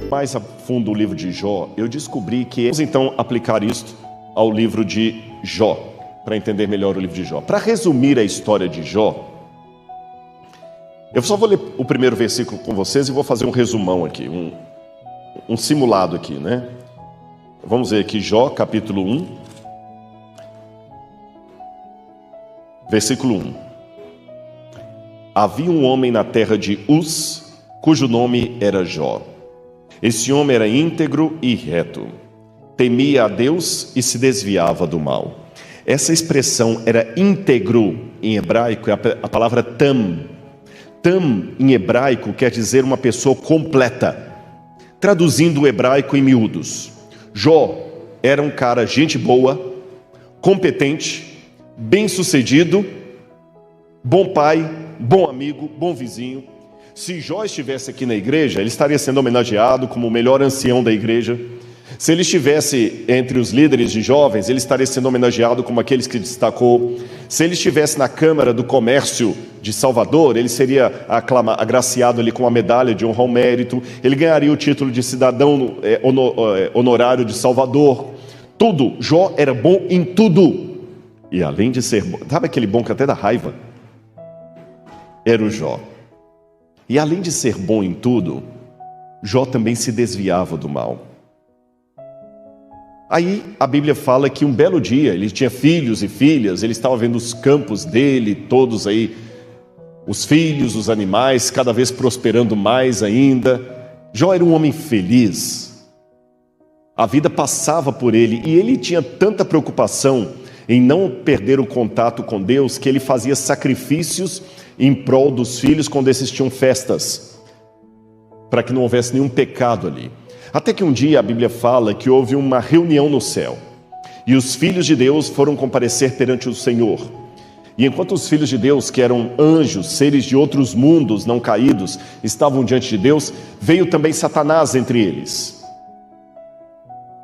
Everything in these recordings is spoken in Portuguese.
mais a fundo o livro de Jó, eu descobri que vamos então aplicar isto ao livro de Jó, para entender melhor o livro de Jó. Para resumir a história de Jó, eu só vou ler o primeiro versículo com vocês e vou fazer um resumão aqui, um simulado aqui, né? Vamos ver aqui Jó, capítulo 1, versículo 1. Havia um homem na terra de Uz, cujo nome era Jó. Esse homem era íntegro e reto, temia a Deus e se desviava do mal. Essa expressão era íntegro em hebraico, é a palavra tam. Tam em hebraico quer dizer uma pessoa completa. Traduzindo o hebraico em miúdos, Jó era um cara gente boa, competente, bem-sucedido, bom pai, bom amigo, bom vizinho. Se Jó estivesse aqui na igreja, ele estaria sendo homenageado como o melhor ancião da igreja. Se ele estivesse entre os líderes de jovens, ele estaria sendo homenageado como aqueles que destacou. Se ele estivesse na Câmara do Comércio de Salvador, ele seria agraciado ali com a medalha de honra ao mérito. Ele ganharia o título de cidadão honorário de Salvador. Tudo. Jó era bom em tudo. E além de ser bom, sabe aquele bom que até dá raiva? Era o Jó. E além de ser bom em tudo, Jó também se desviava do mal. Aí a Bíblia fala que um belo dia, ele tinha filhos e filhas, ele estava vendo os campos dele, todos aí, os filhos, os animais, cada vez prosperando mais ainda. Jó era um homem feliz. A vida passava por ele e ele tinha tanta preocupação em não perder o contato com Deus, que ele fazia sacrifícios em prol dos filhos quando esses tinham festas, para que não houvesse nenhum pecado ali. Até que um dia a Bíblia fala que houve uma reunião no céu, e os filhos de Deus foram comparecer perante o Senhor. E enquanto os filhos de Deus, que eram anjos, seres de outros mundos não caídos, estavam diante de Deus, veio também Satanás entre eles.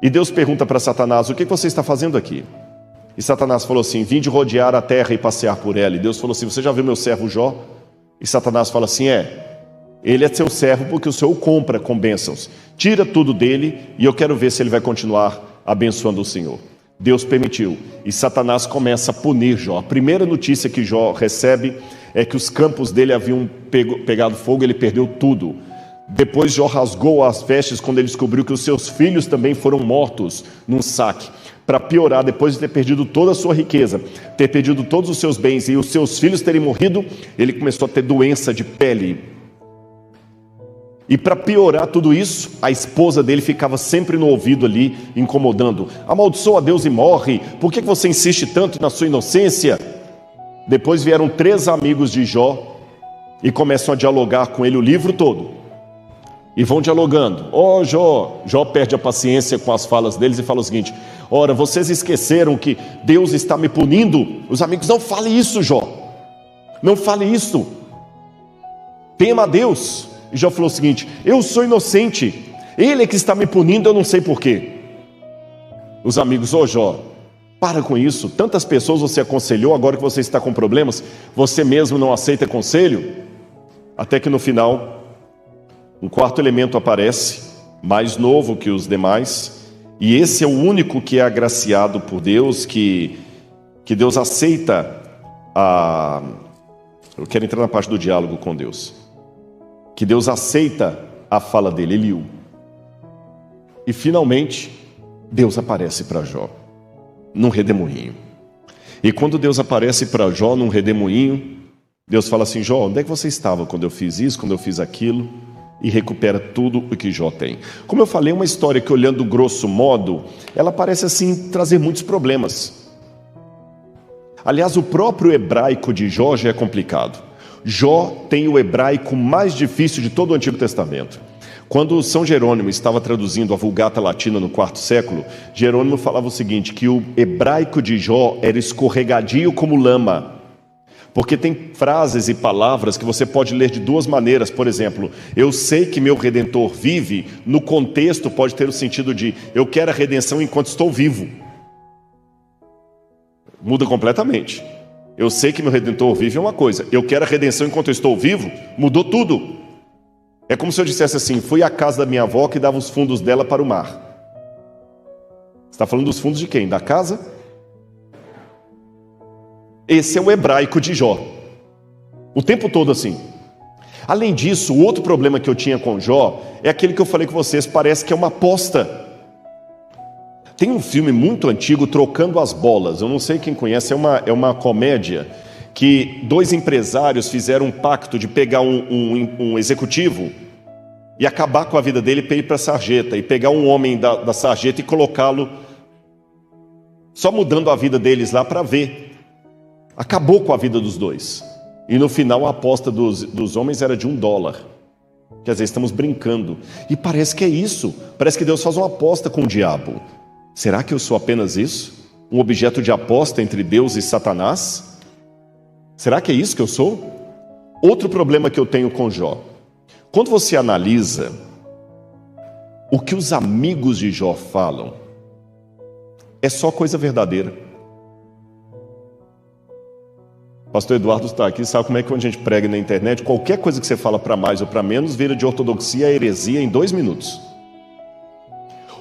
E Deus pergunta para Satanás: o que você está fazendo aqui? E Satanás falou assim: vim de rodear a terra e passear por ela. E Deus falou assim: você já viu meu servo Jó? E Satanás fala assim: ele é seu servo porque o Senhor o compra com bênçãos. Tira tudo dele e eu quero ver se ele vai continuar abençoando o Senhor. Deus permitiu. E Satanás começa a punir Jó. A primeira notícia que Jó recebe é que os campos dele haviam pegado fogo, ele perdeu tudo. Depois Jó rasgou as vestes quando ele descobriu que os seus filhos também foram mortos num saque. Para piorar, depois de ter perdido toda a sua riqueza, ter perdido todos os seus bens e os seus filhos terem morrido, ele começou a ter doença de pele. E para piorar tudo isso, a esposa dele ficava sempre no ouvido ali, incomodando: amaldiçoa a Deus e morre, por que você insiste tanto na sua inocência? Depois vieram 3 amigos de Jó e começam a dialogar com ele o livro todo. E vão dialogando. Jó perde a paciência com as falas deles e fala o seguinte: ora, vocês esqueceram que Deus está me punindo? Os amigos: não fale isso, Jó, não fale isso, tema a Deus. E Jó falou o seguinte: eu sou inocente, ele é que está me punindo, eu não sei porquê. Os amigos: Jó, para com isso, tantas pessoas você aconselhou, agora que você está com problemas, você mesmo não aceita conselho? Até que no final, um 4º elemento aparece, mais novo que os demais, e esse é o único que é agraciado por Deus, que Deus aceita eu quero entrar na parte do diálogo com Deus, que Deus aceita a fala dele, Eliú. E finalmente, Deus aparece para Jó, num redemoinho. E quando Deus aparece para Jó num redemoinho, Deus fala assim: Jó, onde é que você estava quando eu fiz isso, quando eu fiz aquilo? E recupera tudo o que Jó tem. Como eu falei, uma história que, olhando grosso modo, ela parece assim trazer muitos problemas. Aliás, o próprio hebraico de Jó já é complicado. Jó tem o hebraico mais difícil de todo o Antigo Testamento. Quando São Jerônimo estava traduzindo a Vulgata Latina no 4º século, Jerônimo falava o seguinte: que o hebraico de Jó era escorregadio como lama. Porque tem frases e palavras que você pode ler de 2 maneiras. Por exemplo, eu sei que meu Redentor vive, no contexto pode ter o sentido de eu quero a redenção enquanto estou vivo. Muda completamente. Eu sei que meu Redentor vive é uma coisa, eu quero a redenção enquanto eu estou vivo, mudou tudo. É como se eu dissesse assim: fui à casa da minha avó que dava os fundos dela para o mar. Você está falando dos fundos de quem? Da casa? Esse é o hebraico de Jó. O tempo todo assim. Além disso, o outro problema que eu tinha com Jó é aquele que eu falei com vocês, parece que é uma aposta. Tem um filme muito antigo, Trocando as Bolas, eu não sei quem conhece, é uma comédia que dois empresários fizeram um pacto de pegar um executivo e acabar com a vida dele para ir para a sarjeta, e pegar um homem da sarjeta e colocá-lo, só mudando a vida deles lá para ver. Acabou com a vida dos dois. E no final a aposta dos homens era de $1. Quer dizer, estamos brincando. E parece que é isso. Parece que Deus faz uma aposta com o diabo. Será que eu sou apenas isso? Um objeto de aposta entre Deus e Satanás? Será que é isso que eu sou? Outro problema que eu tenho com Jó. Quando você analisa o que os amigos de Jó falam, é só coisa verdadeira. Pastor Eduardo está aqui, sabe como é que quando a gente prega na internet, qualquer coisa que você fala para mais ou para menos, vira de ortodoxia a heresia em 2 minutos.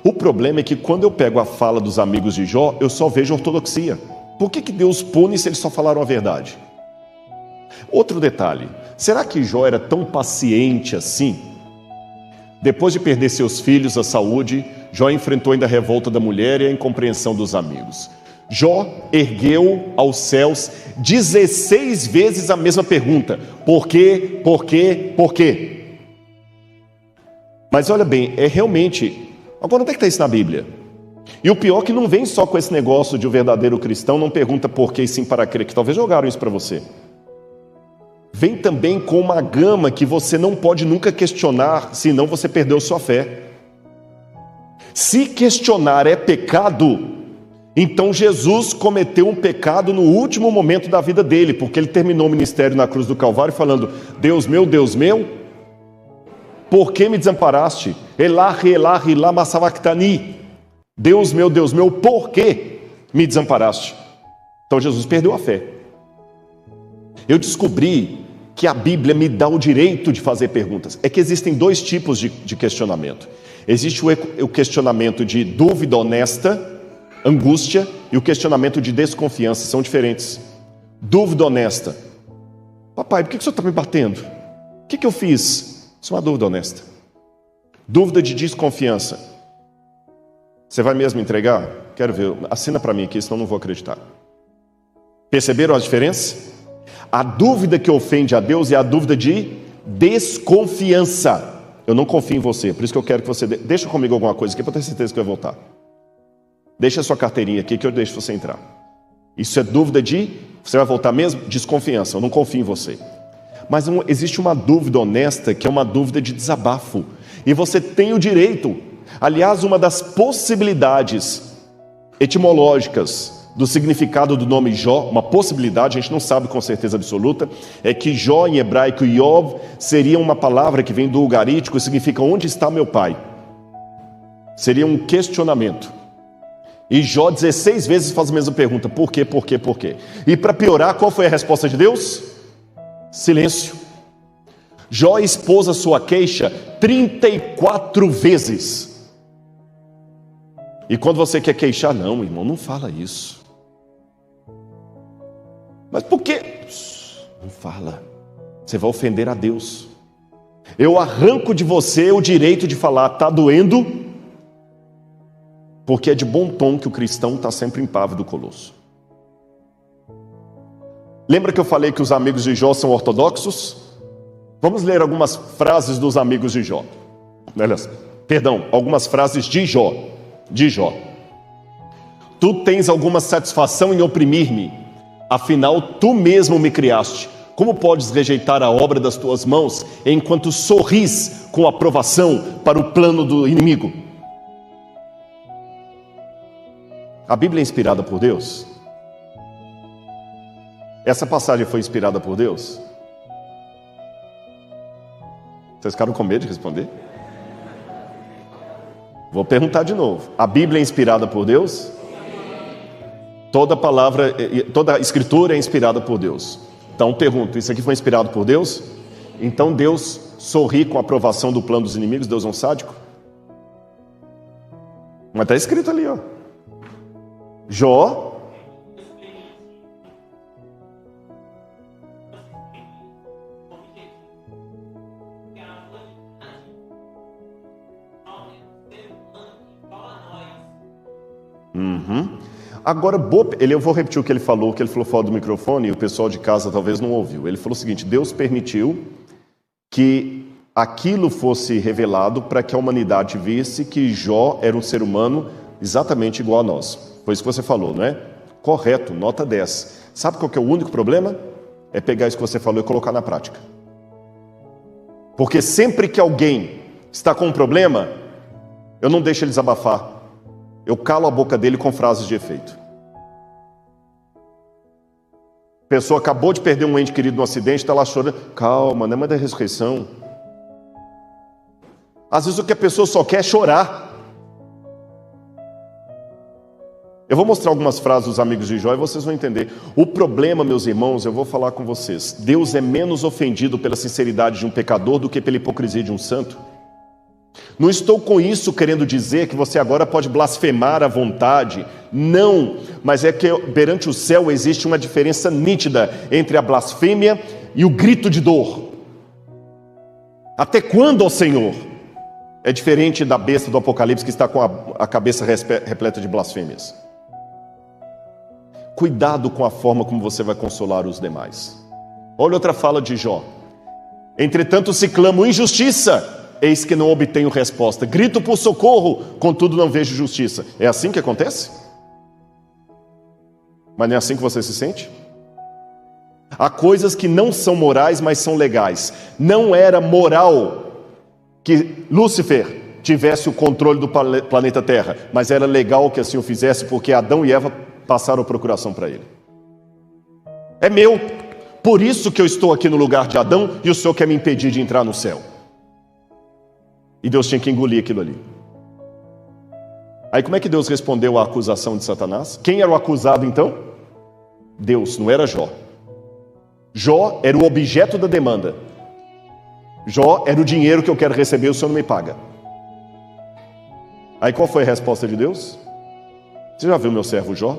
O problema é que quando eu pego a fala dos amigos de Jó, eu só vejo ortodoxia. Por que Deus pune se eles só falaram a verdade? Outro detalhe, será que Jó era tão paciente assim? Depois de perder seus filhos, a saúde, Jó enfrentou ainda a revolta da mulher e a incompreensão dos amigos. Jó ergueu aos céus 16 vezes a mesma pergunta: por quê, por quê, por quê? Mas olha bem, é realmente... Agora, onde é que está isso na Bíblia? E o pior é que não vem só com esse negócio de um verdadeiro cristão não pergunta por quê e sim para crer, que talvez jogaram isso para você. Vem também com uma gama que você não pode nunca questionar, senão você perdeu sua fé. Se questionar é pecado, então Jesus cometeu um pecado no último momento da vida dele, porque ele terminou o ministério na cruz do Calvário falando: Deus meu, por que me desamparaste? Elahi, Elahi, lama sabachthani. Deus meu, por que me desamparaste? Então Jesus perdeu a fé. Eu descobri que a Bíblia me dá o direito de fazer perguntas. É que existem 2 tipos de questionamento. Existe o questionamento de dúvida honesta, angústia, e o questionamento de desconfiança. São diferentes. Dúvida honesta: papai, por que o senhor está me batendo? O que eu fiz? Isso é uma dúvida honesta. Dúvida de desconfiança: você vai mesmo entregar? Quero ver, assina para mim aqui, senão não vou acreditar. Perceberam a diferença? A dúvida que ofende a Deus é a dúvida de desconfiança. Eu não confio em você, por isso que eu quero que você... Deixa comigo alguma coisa aqui para ter certeza que eu vou voltar. Deixa a sua carteirinha aqui que eu deixo você entrar. Isso é dúvida de... Você vai voltar mesmo? Desconfiança, eu não confio em você. Mas existe uma dúvida honesta, que é uma dúvida de desabafo. E você tem o direito. Aliás, uma das possibilidades etimológicas do significado do nome Jó, uma possibilidade, a gente não sabe com certeza absoluta, é que Jó em hebraico, Yov, seria uma palavra que vem do ugarítico e significa onde está meu pai. Seria um questionamento. E Jó 16 vezes faz a mesma pergunta: por quê, por quê, por quê? E para piorar, qual foi a resposta de Deus? Silêncio. Jó expôs a sua queixa 34 vezes. E quando você quer queixar, não, irmão, não fala isso. Mas por quê? Não fala. Você vai ofender a Deus. Eu arranco de você o direito de falar: está doendo, porque é de bom tom que o cristão está sempre impávido do colosso. Lembra que eu falei que os amigos de Jó são ortodoxos? Vamos ler algumas frases dos amigos de Jó. Algumas frases de Jó. Tu tens alguma satisfação em oprimir-me, afinal tu mesmo me criaste. Como podes rejeitar a obra das tuas mãos, enquanto sorris com aprovação para o plano do inimigo? A Bíblia é inspirada por Deus? Essa passagem foi inspirada por Deus? Vocês ficaram com medo de responder? Vou perguntar de novo. A Bíblia é inspirada por Deus? Toda palavra, toda escritura é inspirada por Deus. Então pergunto, isso aqui foi inspirado por Deus? Então Deus sorrir com a aprovação do plano dos inimigos? Deus é um sádico? Mas está escrito ali, ó. Jó. Agora, eu vou repetir o que ele falou fora do microfone, e o pessoal de casa talvez não ouviu. Ele falou o seguinte: Deus permitiu que aquilo fosse revelado para que a humanidade visse que Jó era um ser humano exatamente igual a nós. Foi isso que você falou, não é? Correto, nota 10. Sabe qual que é o único problema? É pegar isso que você falou e colocar na prática. Porque sempre que alguém está com um problema, eu não deixo ele desabafar. Eu calo a boca dele com frases de efeito. A pessoa acabou de perder um ente querido no acidente, está lá chorando. Calma, não é mais da ressurreição. Às vezes o que a pessoa só quer é chorar. Eu vou mostrar algumas frases dos amigos de Jó e vocês vão entender. O problema, meus irmãos, eu vou falar com vocês. Deus é menos ofendido pela sinceridade de um pecador do que pela hipocrisia de um santo. Não estou com isso querendo dizer que você agora pode blasfemar à vontade. Não, mas é que perante o céu existe uma diferença nítida entre a blasfêmia e o grito de dor. Até quando, ó Senhor? É diferente da besta do Apocalipse que está com a cabeça repleta de blasfêmias. Cuidado com a forma como você vai consolar os demais. Olha outra fala de Jó. Entretanto se clamo injustiça, eis que não obtenho resposta. Grito por socorro, contudo não vejo justiça. É assim que acontece? Mas não é assim que você se sente? Há coisas que não são morais, mas são legais. Não era moral que Lúcifer tivesse o controle do planeta Terra, mas era legal que assim o fizesse, porque Adão e Eva passaram a procuração para ele. É meu, por isso que eu estou aqui no lugar de Adão e o Senhor quer me impedir de entrar no céu. E Deus tinha que engolir aquilo ali. Aí como é que Deus respondeu à acusação de Satanás? Quem era o acusado então? Deus, não era Jó. Jó era o objeto da demanda. Jó era o dinheiro que eu quero receber, o Senhor não me paga. Aí qual foi a resposta de Deus? Você já viu meu servo Jó?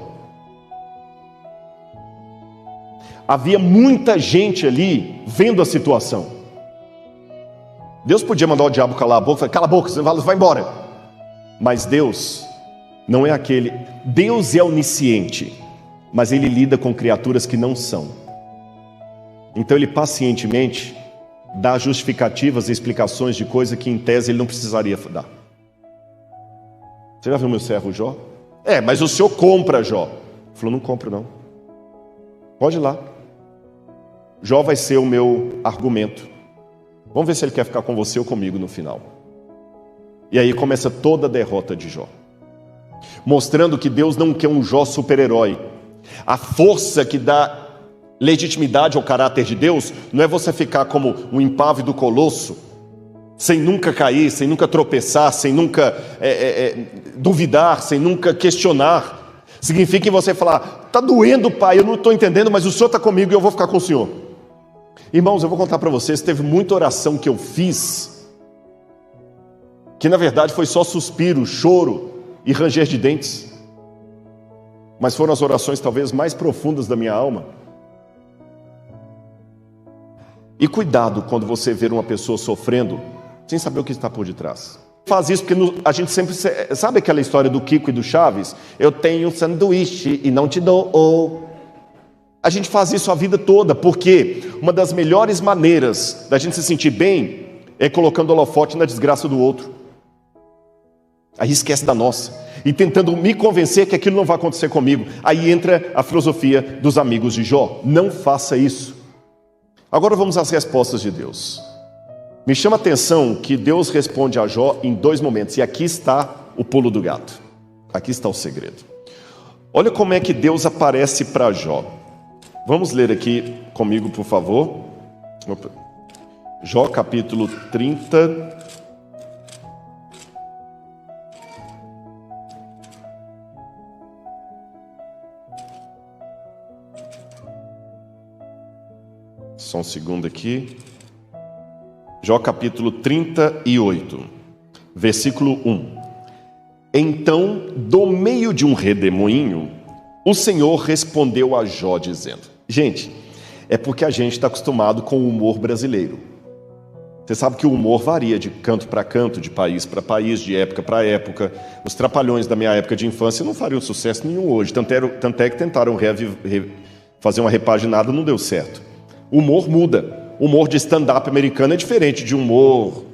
Havia muita gente ali vendo a situação. Deus podia mandar o diabo calar a boca, falar, cala a boca, você vai embora. Mas Deus não é aquele. Deus é onisciente, mas Ele lida com criaturas que não são. Então Ele pacientemente dá justificativas e explicações de coisa que em tese Ele não precisaria dar. Você já viu meu servo Jó? Mas o senhor compra Jó. Ele falou, não compro não. Pode ir lá. Jó vai ser o meu argumento. Vamos ver se ele quer ficar com você ou comigo no final. E aí começa toda a derrota de Jó, mostrando que Deus não quer um Jó super-herói. A força que dá legitimidade ao caráter de Deus não é você ficar como um impávido colosso, sem nunca cair, sem nunca tropeçar, sem nunca duvidar, sem nunca questionar. Significa em você falar, está doendo, pai, eu não estou entendendo, mas o Senhor está comigo e eu vou ficar com o Senhor. Irmãos, eu vou contar para vocês, teve muita oração que eu fiz, que na verdade foi só suspiro, choro e ranger de dentes, mas foram as orações talvez mais profundas da minha alma. E cuidado quando você ver uma pessoa sofrendo, sem saber o que está por detrás. Faz isso porque a gente sempre... Sabe aquela história do Kiko e do Chaves? Eu tenho um sanduíche e não te dou. A gente faz isso a vida toda, porque uma das melhores maneiras da gente se sentir bem é colocando holofote na desgraça do outro. Aí esquece da nossa. E tentando me convencer que aquilo não vai acontecer comigo. Aí entra a filosofia dos amigos de Jó. Não faça isso. Agora vamos às respostas de Deus. Me chama a atenção que Deus responde a Jó em 2 momentos. E aqui está o pulo do gato. Aqui está o segredo. Olha como é que Deus aparece para Jó. Vamos ler aqui comigo, por favor. Jó capítulo 30. Só um segundo aqui. Jó capítulo 38, versículo 1. Então, do meio de um redemoinho, o Senhor respondeu a Jó dizendo... Gente, é porque a gente está acostumado com o humor brasileiro. Você sabe que o humor varia de canto para canto, de país para país, de época para época. Os Trapalhões da minha época de infância não fariam sucesso nenhum hoje. Tanto é que tentaram fazer uma repaginada, não deu certo. O humor muda. O humor de stand-up americano é diferente de humor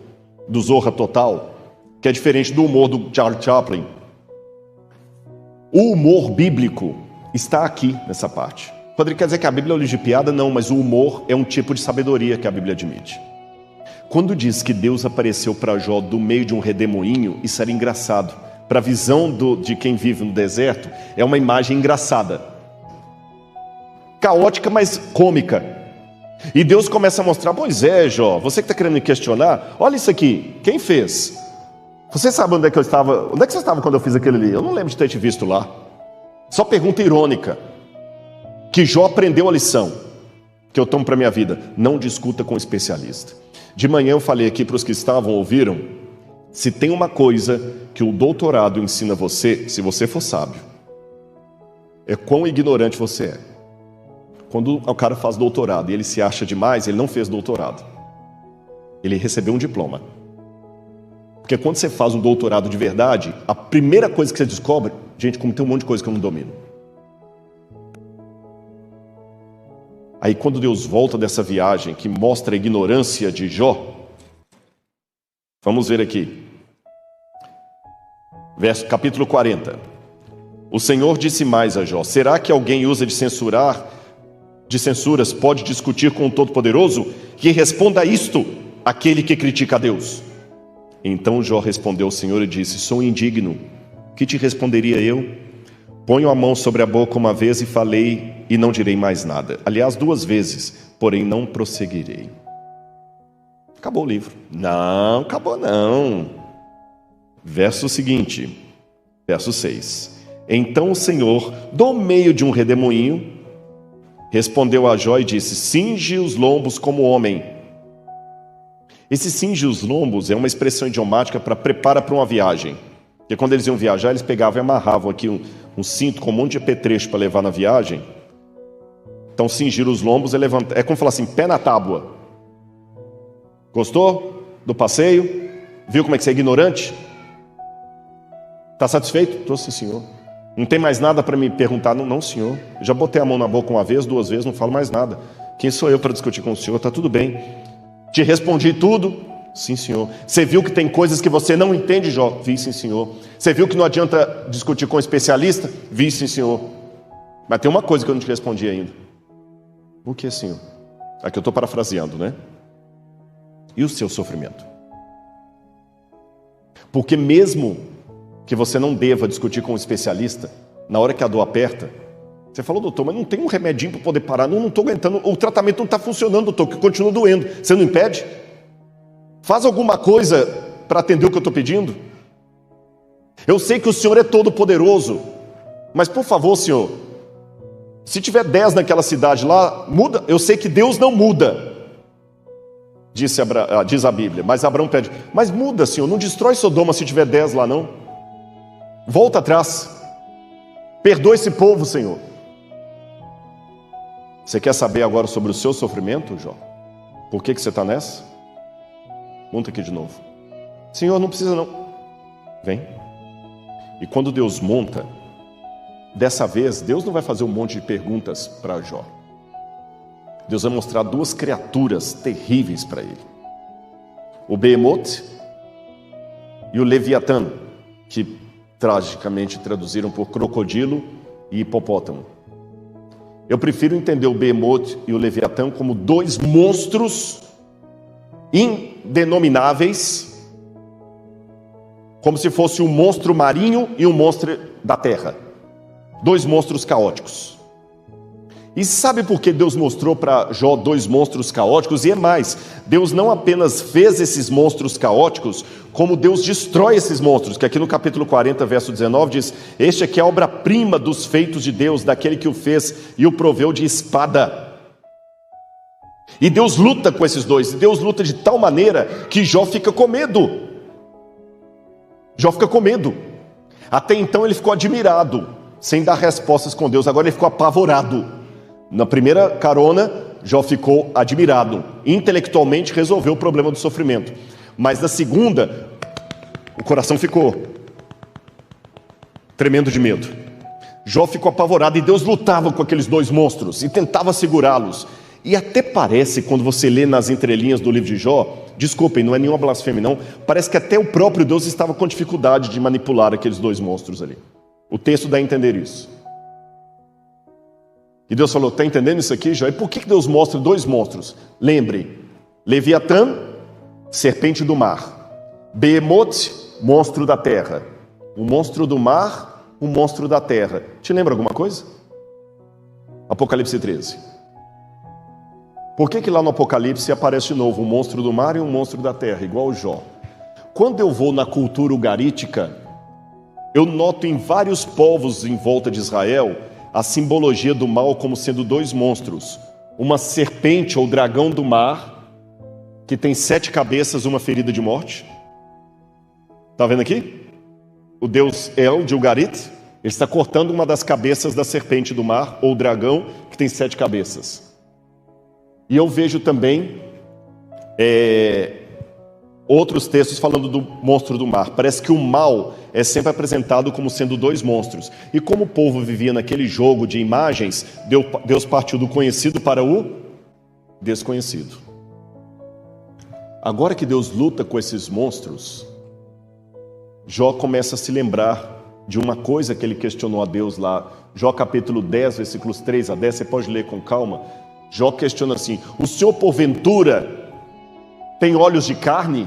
do Zorra Total, que é diferente do humor do Charlie Chaplin. O humor bíblico está aqui nessa parte. Rodrigo, quer dizer que a Bíblia é um livro de piada? Não, mas o humor é um tipo de sabedoria que a Bíblia admite. Quando diz que Deus apareceu para Jó do meio de um redemoinho, isso era engraçado. Para a visão de quem vive no deserto, é uma imagem engraçada. Caótica, mas cômica. E Deus começa a mostrar, pois é, Jó, você que está querendo me questionar, olha isso aqui, quem fez? Você sabe onde é que eu estava? Onde é que você estava quando eu fiz aquele ali? Eu não lembro de ter te visto lá. Só pergunta irônica. Que Jó aprendeu a lição que eu tomo para a minha vida. Não discuta com um especialista. De manhã eu falei aqui para os que estavam, ouviram? Se tem uma coisa que o doutorado ensina você, se você for sábio, é quão ignorante você é. Quando o cara faz doutorado e ele se acha demais, ele não fez doutorado. Ele recebeu um diploma. Porque quando você faz um doutorado de verdade, a primeira coisa que você descobre, gente, como tem um monte de coisa que eu não domino. Aí quando Deus volta dessa viagem que mostra a ignorância de Jó, vamos ver aqui. Capítulo 40. O Senhor disse mais a Jó: será que alguém usa de censuras pode discutir com o Todo-Poderoso? Que responda isto aquele que critica a Deus. Então Jó respondeu ao Senhor e disse: sou indigno, que te responderia eu? Ponho a mão sobre a boca uma vez e falei, e não direi mais nada. Aliás, 2 vezes, porém não prosseguirei. Acabou o livro. Não, acabou não. Verso seguinte, verso 6. Então o Senhor, do meio de um redemoinho, respondeu a Jó e disse: cinge os lombos como homem. Esse cinge os lombos é uma expressão idiomática para prepara para uma viagem. Porque quando eles iam viajar, eles pegavam e amarravam aqui um cinto com um monte de apetrecho para levar na viagem. Então cingir os lombos é levantar, é como falar assim, pé na tábua. Gostou do passeio? Viu como é que você é ignorante? Está satisfeito? Estou, sim, senhor. Não tem mais nada para me perguntar? Não, não, senhor. Eu já botei a mão na boca 1 vez, 2 vezes, não falo mais nada. Quem sou eu para discutir com o senhor? Está tudo bem. Te respondi tudo? Sim, senhor. Você viu que tem coisas que você não entende, Jó? Vi, sim, senhor. Você viu que não adianta discutir com um especialista? Vi, sim, senhor. Mas tem uma coisa que eu não te respondi ainda. O que, senhor? Aqui eu estou parafraseando, né? E o seu sofrimento? Porque mesmo que você não deva discutir com um especialista, na hora que a dor aperta, você falou, doutor, mas não tem um remedinho para poder parar? Não estou aguentando, o tratamento não está funcionando, doutor, que continua doendo. Você não impede? Faz alguma coisa para atender o que eu estou pedindo? Eu sei que o Senhor é todo poderoso, mas por favor, Senhor, se tiver 10 naquela cidade lá, muda. Eu sei que Deus não muda, diz a Bíblia, mas Abraão pede, mas muda, Senhor, não destrói Sodoma se tiver 10 lá não. Volta atrás, perdoa esse povo, Senhor. Você quer saber agora sobre o seu sofrimento, Jó? Por que você está nessa? Monta aqui de novo. Senhor, não precisa não. Vem. E quando Deus monta, dessa vez, Deus não vai fazer um monte de perguntas para Jó. Deus vai mostrar 2 criaturas terríveis para ele. O Behemoth e o Leviatã, que tragicamente traduziram por crocodilo e hipopótamo. Eu prefiro entender o Behemoth e o Leviatã como 2 monstros indenomináveis, como se fosse um monstro marinho e um monstro da terra. 2 monstros caóticos. E sabe por que Deus mostrou para Jó 2 monstros caóticos? E é mais, Deus não apenas fez esses monstros caóticos, como Deus destrói esses monstros, que aqui no capítulo 40, verso 19 diz: este aqui é a obra-prima dos feitos de Deus, daquele que o fez e o proveu de espada. E Deus luta com esses dois, e Deus luta de tal maneira que Jó fica com medo. Jó fica com medo. Até então ele ficou admirado, sem dar respostas com Deus. Agora ele ficou apavorado. Na primeira carona, Jó ficou admirado. Intelectualmente resolveu o problema do sofrimento. Mas na segunda, o coração ficou tremendo de medo. Jó ficou apavorado e Deus lutava com aqueles dois monstros e tentava segurá-los. E até parece, quando você lê nas entrelinhas do livro de Jó, desculpem, não é nenhuma blasfêmia não, parece que até o próprio Deus estava com dificuldade de manipular aqueles dois monstros ali. O texto dá a entender isso. E Deus falou, está entendendo isso aqui, Jó? E por que Deus mostra dois monstros? Lembre, Leviatã, serpente do mar. Behemoth, monstro da terra. Um monstro do mar, um monstro da terra. Te lembra alguma coisa? Apocalipse 13. Por que lá no Apocalipse aparece de novo um monstro do mar e um monstro da terra, igual o Jó? Quando eu vou na cultura ugarítica, eu noto em vários povos em volta de Israel a simbologia do mal como sendo dois monstros. Uma serpente ou dragão do mar, que tem 7 cabeças, uma ferida de morte. Está vendo aqui? O deus El de Ugarit, ele está cortando uma das cabeças da serpente do mar, ou dragão, que tem 7 cabeças. E eu vejo também outros textos falando do monstro do mar. Parece que o mal é sempre apresentado como sendo dois monstros. E como o povo vivia naquele jogo de imagens, Deus partiu do conhecido para o desconhecido. Agora que Deus luta com esses monstros, Jó começa a se lembrar de uma coisa que ele questionou a Deus lá. Jó capítulo 10, versículos 3 a 10, você pode ler com calma. Jó questiona assim, o Senhor porventura tem olhos de carne?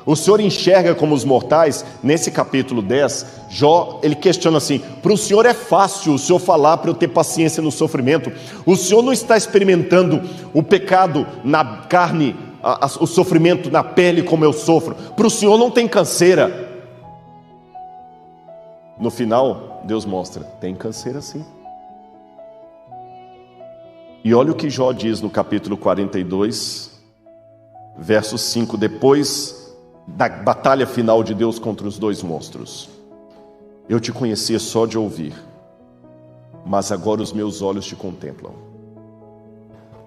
O Senhor enxerga como os mortais? Nesse capítulo 10, Jó, ele questiona assim, para o Senhor é fácil o Senhor falar para eu ter paciência no sofrimento? O Senhor não está experimentando o pecado na carne, o sofrimento na pele como eu sofro? Para o Senhor não tem canseira? No final, Deus mostra, tem canseira sim. E olha o que Jó diz no capítulo 42, verso 5, depois da batalha final de Deus contra os dois monstros. Eu te conhecia só de ouvir, mas agora os meus olhos te contemplam.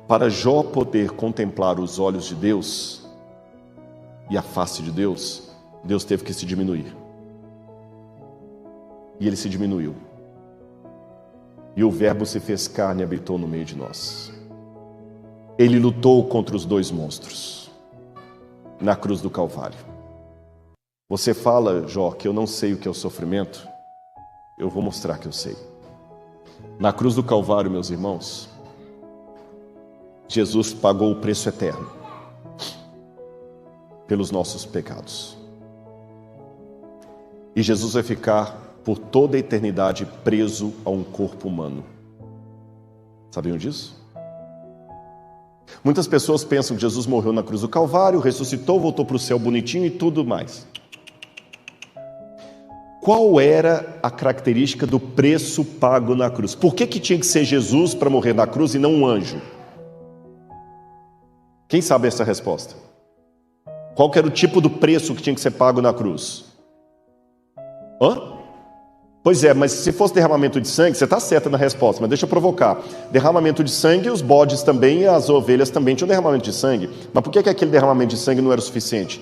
Para Jó poder contemplar os olhos de Deus e a face de Deus, Deus teve que se diminuir. E ele se diminuiu. E o Verbo se fez carne e habitou no meio de nós. Ele lutou contra os dois monstros na cruz do Calvário. Você fala, Jó, que eu não sei o que é o sofrimento? Eu vou mostrar que eu sei. Na cruz do Calvário, meus irmãos, Jesus pagou o preço eterno pelos nossos pecados. E Jesus vai ficar por toda a eternidade preso a um corpo humano. Sabiam disso? Muitas pessoas pensam que Jesus morreu na cruz do Calvário, ressuscitou, voltou para o céu bonitinho e tudo mais. Qual era a característica do preço pago na cruz? Por que tinha que ser Jesus para morrer na cruz e não um anjo? Quem sabe essa resposta? Qual que era o tipo do preço que tinha que ser pago na cruz? Pois é, mas se fosse derramamento de sangue, você está certa na resposta, mas deixa eu provocar. Derramamento de sangue, os bodes também e as ovelhas também tinham derramamento de sangue. Mas por que aquele derramamento de sangue não era o suficiente?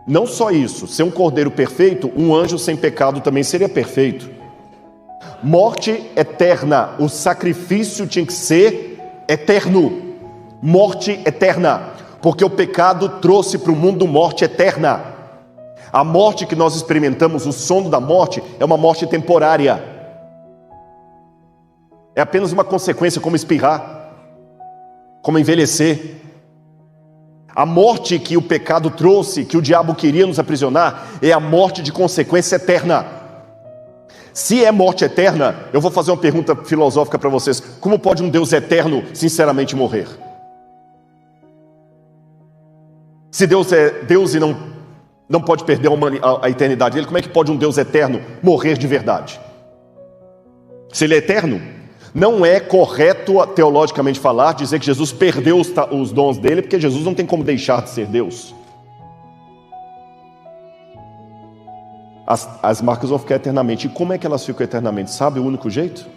Não só isso, ser um cordeiro perfeito, um anjo sem pecado também seria perfeito. Morte eterna, o sacrifício tinha que ser eterno. Morte eterna, porque o pecado trouxe para o mundo morte eterna. A morte que nós experimentamos, o sono da morte, é uma morte temporária. É apenas uma consequência, como espirrar, como envelhecer. A morte que o pecado trouxe, que o diabo queria nos aprisionar, é a morte de consequência eterna. Se é morte eterna, eu vou fazer uma pergunta filosófica para vocês. Como pode um Deus eterno, sinceramente, morrer? Se Deus é Deus e não pode perder a eternidade dele, como é que pode um Deus eterno morrer de verdade? Se ele é eterno, Não é correto, teologicamente falar, dizer que Jesus perdeu os dons dele, porque Jesus não tem como deixar de ser Deus. As marcas vão ficar eternamente. E como é que elas ficam eternamente? Sabe o único jeito?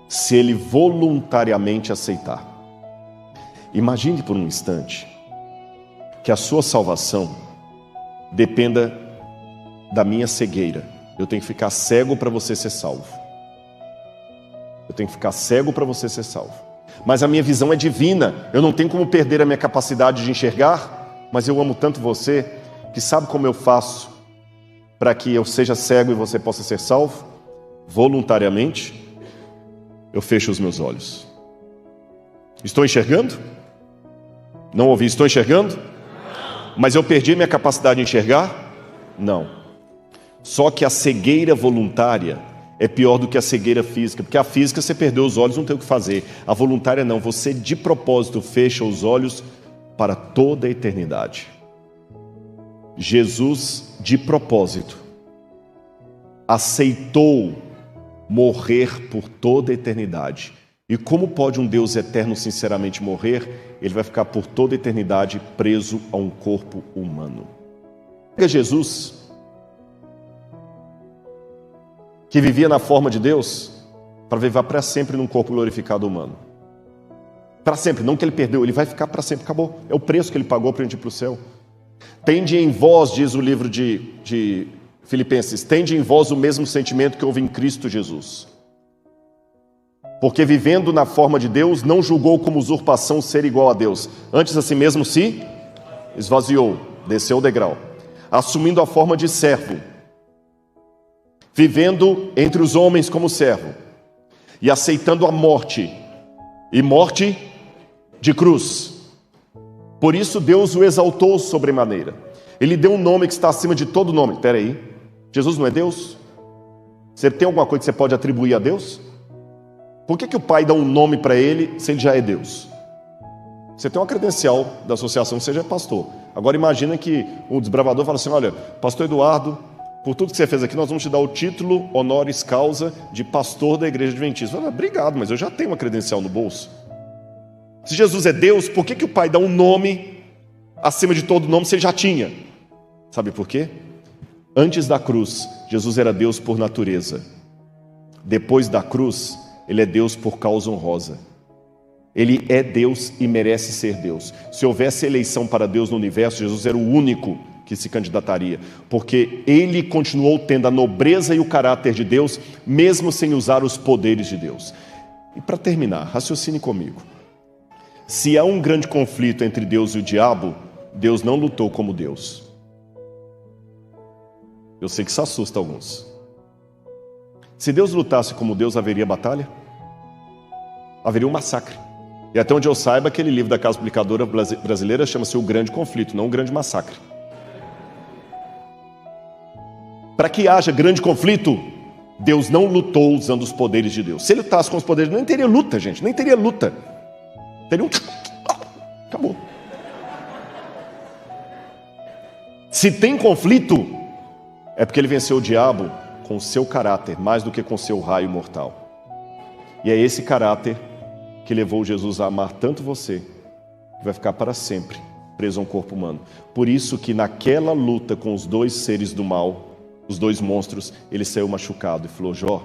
Se ele voluntariamente aceitar. Imagine por um instante que a sua salvação dependa da minha cegueira. Eu tenho que ficar cego para você ser salvo. Eu tenho que ficar cego para você ser salvo. Mas a minha visão é divina. Eu não tenho como perder a minha capacidade de enxergar, mas eu amo tanto você que sabe como eu faço para que eu seja cego e você possa ser salvo? Voluntariamente, eu fecho os meus olhos. Estou enxergando? Não ouvi, estou enxergando? Mas eu perdi minha capacidade de enxergar? Não. Só que a cegueira voluntária é pior do que a cegueira física, porque a física você perdeu os olhos, não tem o que fazer. A voluntária não, você de propósito fecha os olhos para toda a eternidade. Jesus, de propósito, aceitou morrer por toda a eternidade. E como pode um Deus eterno sinceramente morrer? Ele vai ficar por toda a eternidade preso a um corpo humano. Jesus, que vivia na forma de Deus, para viver para sempre num corpo glorificado humano. Para sempre, não que ele perdeu, ele vai ficar para sempre, acabou. É o preço que ele pagou para a gente ir para o céu. Tende em vós, diz o livro de Filipenses, tende em vós o mesmo sentimento que houve em Cristo Jesus. Porque vivendo na forma de Deus, não julgou como usurpação ser igual a Deus. Antes a si mesmo se esvaziou, desceu o degrau, assumindo a forma de servo, vivendo entre os homens como servo, e aceitando a morte, e morte de cruz. Por isso Deus o exaltou sobremaneira. Ele deu um nome que está acima de todo nome. Espera aí, Jesus não é Deus? Você tem alguma coisa que você pode atribuir a Deus? Por que o Pai dá um nome para ele se ele já é Deus? Você tem uma credencial da associação que seja pastor. Agora imagina que o desbravador fala assim: olha, pastor Eduardo, por tudo que você fez aqui, nós vamos te dar o título honoris causa de pastor da igreja adventista. Fala, obrigado, mas eu já tenho uma credencial no bolso. Se Jesus é Deus, por que o Pai dá um nome acima de todo nome se ele já tinha? Sabe por quê? Antes da cruz, Jesus era Deus por natureza. Depois da cruz, ele é Deus por causa honrosa. Ele é Deus e merece ser Deus. Se houvesse eleição para Deus no universo, Jesus era o único que se candidataria, porque ele continuou tendo a nobreza e o caráter de Deus, mesmo sem usar os poderes de Deus. E para terminar, raciocine comigo. Se há um grande conflito entre Deus e o diabo, Deus não lutou como Deus. Eu sei que isso assusta alguns. Se Deus lutasse como Deus, haveria batalha? Haveria um massacre. E até onde eu saiba, aquele livro da Casa Publicadora Brasileira chama-se O Grande Conflito, não O Grande Massacre. Para que haja grande conflito, Deus não lutou usando os poderes de Deus. Se ele lutasse com os poderes, nem teria luta, gente, nem teria luta. Teria um... Acabou. Se tem conflito, é porque ele venceu o diabo com o seu caráter, mais do que com o seu raio mortal. E é esse caráter que levou Jesus a amar tanto você, que vai ficar para sempre preso a um corpo humano. Por isso que naquela luta com os dois seres do mal, os dois monstros, ele saiu machucado e falou: Jó,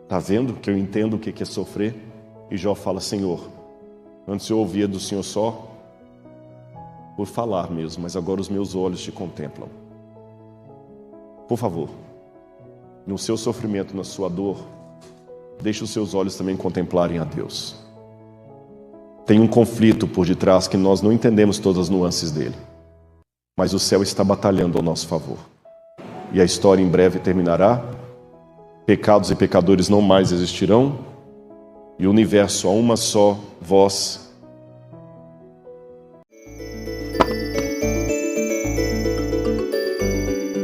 tá vendo que eu entendo o que é sofrer? E Jó fala: Senhor, antes eu ouvia do Senhor só por falar mesmo, mas agora os meus olhos te contemplam. Por favor, no seu sofrimento, na sua dor, deixe os seus olhos também contemplarem a Deus. Tem um conflito por detrás que nós não entendemos todas as nuances dele, mas o céu está batalhando ao nosso favor. E a história em breve terminará, pecados e pecadores não mais existirão, e o universo a uma só voz